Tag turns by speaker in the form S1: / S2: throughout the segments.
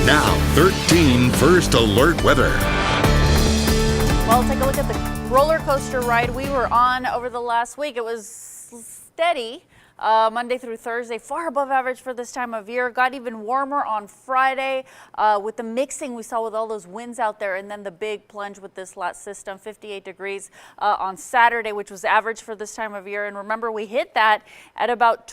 S1: Now, 13 First Alert weather.
S2: Well, take a look at the roller coaster ride we were on over the last week. It was steady. Monday through Thursday, far above average for this time of year. Got even warmer on Friday with the mixing we saw with all those winds out there, and then the big plunge with this last system, 58 degrees on Saturday, which was average for this time of year. And remember, we hit that at about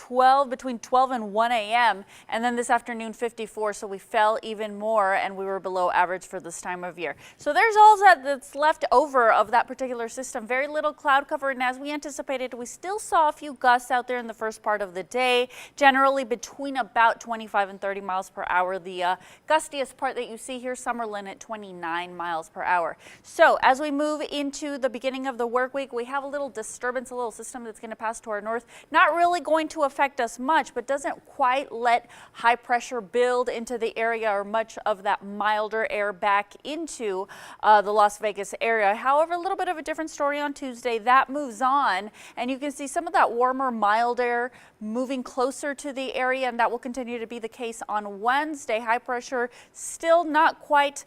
S2: between 12 and 1 a.m. and then this afternoon 54, so we fell even more and we were below average for this time of year. So there's all that's left over of that particular system. Very little cloud cover, and as we anticipated, we still saw a few gusts out there in the first part of the day, generally between about 25 and 30 miles per hour. The gustiest part that you see here, Summerlin at 29 miles per hour. So as we move into the beginning of the work week, we have a little disturbance, a little system that's going to pass to our north. Not really going to affect us much, but doesn't quite let high pressure build into the area or much of that milder air back into the Las Vegas area. However, a little bit of a different story on Tuesday. That moves on, and you can see some of that warmer, mild air moving closer to the area, and that will continue to be the case on Wednesday. High pressure still not quite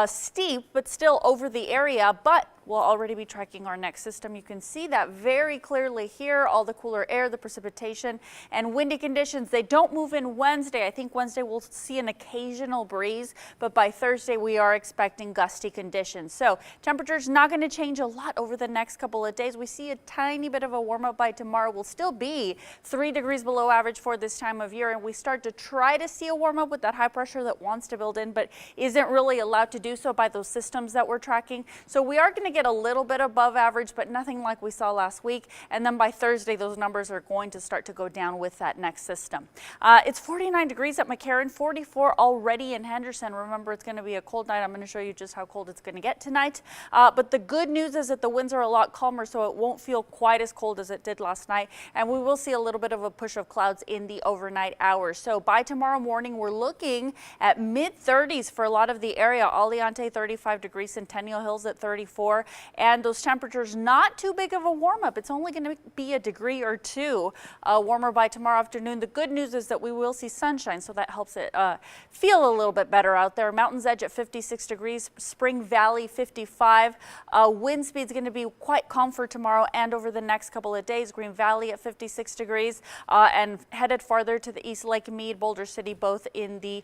S2: steep, but still over the area, but we'll already be tracking our next system. You can see that very clearly here, all the cooler air, the precipitation, and windy conditions. They don't move in Wednesday. I think Wednesday we'll see an occasional breeze, but by Thursday we are expecting gusty conditions. So temperatures not going to change a lot over the next couple of days. We see a tiny bit of a warm up by tomorrow. We'll still be 3 degrees below average for this time of year, and we start to try to see a warm up with that high pressure that wants to build in, but isn't really allowed to do so by those systems that we're tracking. So we are going to get a little bit above average, but nothing like we saw last week. And then by Thursday, those numbers are going to start to go down with that next system. It's 49 degrees at McCarran, 44 already in Henderson. Remember, it's going to be a cold night. I'm going to show you just how cold it's going to get tonight. But the good news is that the winds are a lot calmer, so it won't feel quite as cold as it did last night. And we will see a little bit of a push of clouds in the overnight hours. So by tomorrow morning, we're looking at mid-30s for a lot of the area. Aliante 35 degrees, Centennial Hills at 34. And those temperatures not too big of a warm up. It's only going to be a degree or two warmer by tomorrow afternoon. The good news is that we will see sunshine, so that helps it feel a little bit better out there. Mountains Edge at 56 degrees, Spring Valley 55. Wind speed is going to be quite calm for tomorrow and over the next couple of days. Green Valley at 56 degrees and headed farther to the east, Lake Mead, Boulder City, both in the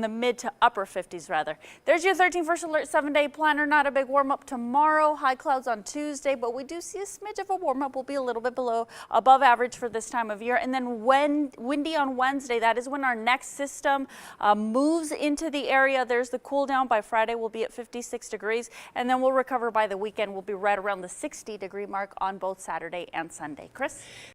S2: mid to upper 50s rather. There's your 13 First Alert 7-day planner. Not a big warm up tomorrow, high clouds on Tuesday, but we do see a smidge of a warm up. We'll be a little bit above average for this time of year. And then windy on Wednesday, that is when our next system moves into the area. There's the cool down. By Friday, we'll be at 56 degrees, and then we'll recover by the weekend. We'll be right around the 60-degree mark on both Saturday and Sunday. Chris?